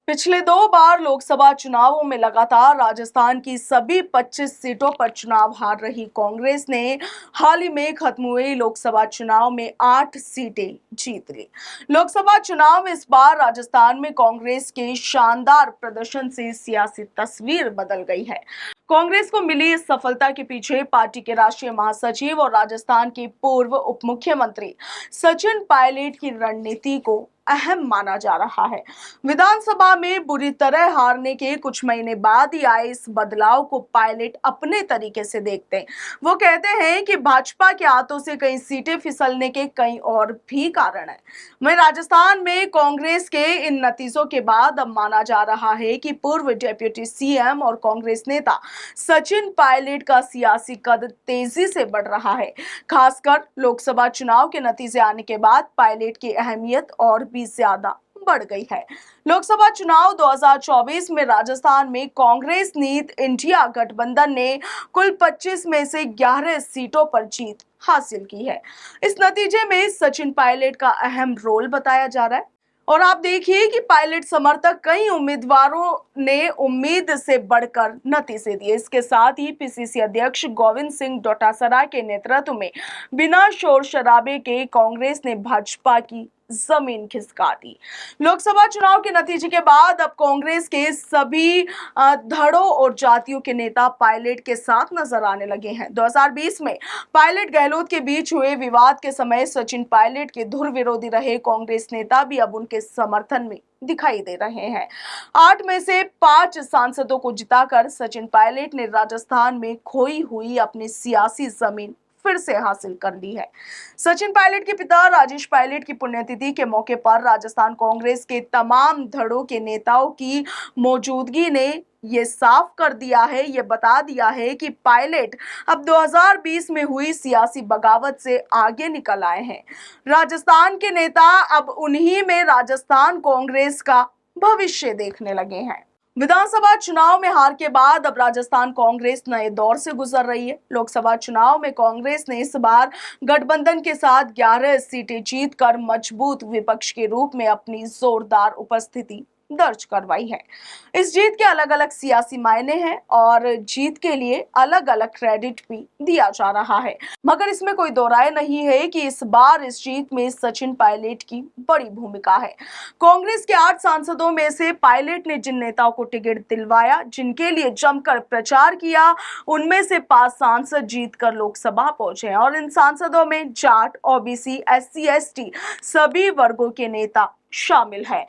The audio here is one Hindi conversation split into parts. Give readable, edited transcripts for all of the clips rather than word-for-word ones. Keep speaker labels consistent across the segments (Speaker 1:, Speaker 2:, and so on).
Speaker 1: पिछले 2 बार लोकसभा चुनावों में लगातार राजस्थान की सभी 25 सीटों पर चुनाव हार रही कांग्रेस ने हाल ही में खत्म हुए लोकसभा चुनाव में 8 सीटें जीत ली। लोकसभा चुनाव में इस बार राजस्थान में कांग्रेस के शानदार प्रदर्शन से सियासी तस्वीर बदल गई है। कांग्रेस को मिली इस सफलता के पीछे पार्टी के राष्ट्रीय महासचिव और राजस्थान के पूर्व उप मुख्यमंत्री सचिन पायलट की रणनीति को अहम माना जा रहा है। विधानसभा में बुरी तरह हारने के कुछ महीने बाद ही आए इस बदलाव को पायलट अपने तरीके से देखते हैं। वो कहते हैं कि भाजपा के हाथों से कई सीटें फिसलने के कई और भी कारण हैं। वहीं राजस्थान में कांग्रेस के इन नतीजों के बाद अब माना जा रहा है कि पूर्व डिप्टी सीएम और कांग्रेस नेता सचिन पायलट का सियासी कद तेजी से बढ़ रहा है। खासकर लोकसभा चुनाव के नतीजे आने के बाद पायलट की अहमियत और भी ज्यादा बढ़ गई है। लोकसभा चुनाव 2024 में राजस्थान में कांग्रेस नीत इंडिया गठबंधन ने कुल 25 में से 11 सीटों पर जीत हासिल की है। इस नतीजे में सचिन पायलट का अहम रोल बताया जा रहा है। और आप देखिए कि पायलट समर्थक कई उम्मीदवारों ने उम्मीद से बढ़कर नतीजे दिए। इसके साथ ही पीसीसी अध्यक्ष गोविंद सिंह डोटासरा के नेतृत्व में बिना शोर शराबे के कांग्रेस ने भाजपा की जमीन खिसका दी। लोकसभा चुनाव के नतीजे के बाद अब कांग्रेस के सभी धड़ों और जातियों के नेता पायलट के साथ नजर आने लगे हैं। 2020 में पायलट गहलोत के बीच हुए विवाद के समय सचिन पायलट के धुर विरोधी रहे कांग्रेस नेता भी अब उनके समर्थन में दिखाई दे रहे हैं। 8 में से 5 सांसदों को जिताकर सचिन पायलट ने राजस्थान में खोई हुई अपनी सियासी जमीन फिर से हासिल कर ली है। सचिन पायलट के पिता राजेश पायलट की पुण्यतिथि के मौके पर राजस्थान कांग्रेस के तमाम धड़ों के नेताओं की मौजूदगी ने ये साफ कर दिया है, ये बता दिया है कि पायलट अब 2020 में हुई सियासी बगावत से आगे निकल आए हैं। राजस्थान के नेता अब उन्हीं में राजस्थान कांग्रेस का भविष्य देखने लगे हैं। विधानसभा चुनाव में हार के बाद अब राजस्थान कांग्रेस नए दौर से गुजर रही है। लोकसभा चुनाव में कांग्रेस ने इस बार गठबंधन के साथ 11 सीटें जीतकर मजबूत विपक्ष के रूप में अपनी जोरदार उपस्थिति दर्ज करवाई है। इस जीत के अलग अलग सियासी मायने हैं और जीत के लिए अलग अलग क्रेडिट भी दिया जा रहा है, मगर इसमें कोई दो राय नहीं है कि इस बार इस जीत में सचिन पायलट की बड़ी भूमिका है। कांग्रेस के 8 सांसदों में से पायलट ने जिन नेताओं को टिकट दिलवाया, जिनके लिए जमकर प्रचार किया, उनमें से 5 सांसद जीतकर लोकसभा पहुंचे और इन सांसदों में जाट, ओबीसी, एससी, एसटी सभी वर्गों के नेता शामिल है।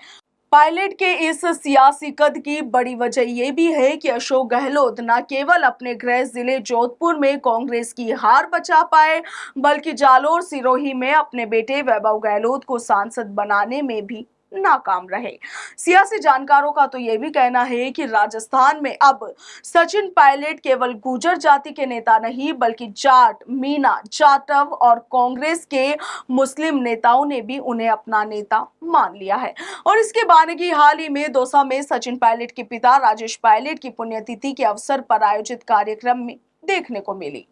Speaker 1: पायलट के इस सियासी कद की बड़ी वजह यह भी है कि अशोक गहलोत न केवल अपने गृह जिले जोधपुर में कांग्रेस की हार बचा पाए, बल्कि जालोर सिरोही में अपने बेटे वैभव गहलोत को सांसद बनाने में भी नाकाम रहे। सियासी जानकारों का तो यह भी कहना है कि राजस्थान में अब सचिन पायलट केवल गुर्जर जाति के नेता नहीं, बल्कि जाट, मीणा, जाटव और कांग्रेस के मुस्लिम नेताओं ने भी उन्हें अपना नेता मान लिया है। और इसके बानगी हाल ही में दौसा में सचिन पायलट के पिता राजेश पायलट की पुण्यतिथि के अवसर पर आयोजित कार्यक्रम में देखने को मिली।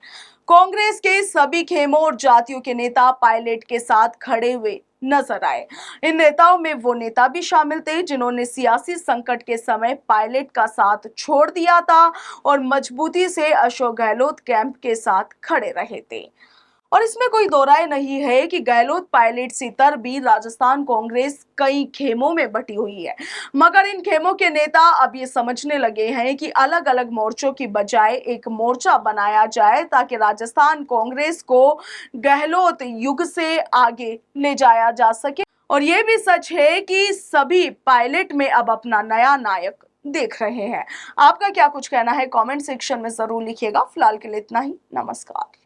Speaker 1: कांग्रेस के सभी खेमों और जातियों के नेता पायलट के साथ खड़े हुए नजर आए। इन नेताओं में वो नेता भी शामिल थे जिन्होंने सियासी संकट के समय पायलट का साथ छोड़ दिया था और मजबूती से अशोक गहलोत कैंप के साथ खड़े रहे थे। और इसमें कोई दो राय नहीं है कि गहलोत पायलट से तर भी राजस्थान कांग्रेस कई खेमों में बटी हुई है, मगर इन खेमों के नेता अब ये समझने लगे हैं कि अलग अलग मोर्चों की बजाय एक मोर्चा बनाया जाए ताकि राजस्थान कांग्रेस को गहलोत युग से आगे ले जाया जा सके। और ये भी सच है कि सभी पायलट में अब अपना नया नायक देख रहे हैं। आपका क्या कुछ कहना है कमेंट सेक्शन में जरूर लिखिएगा। फिलहाल के लिए इतना ही। नमस्कार।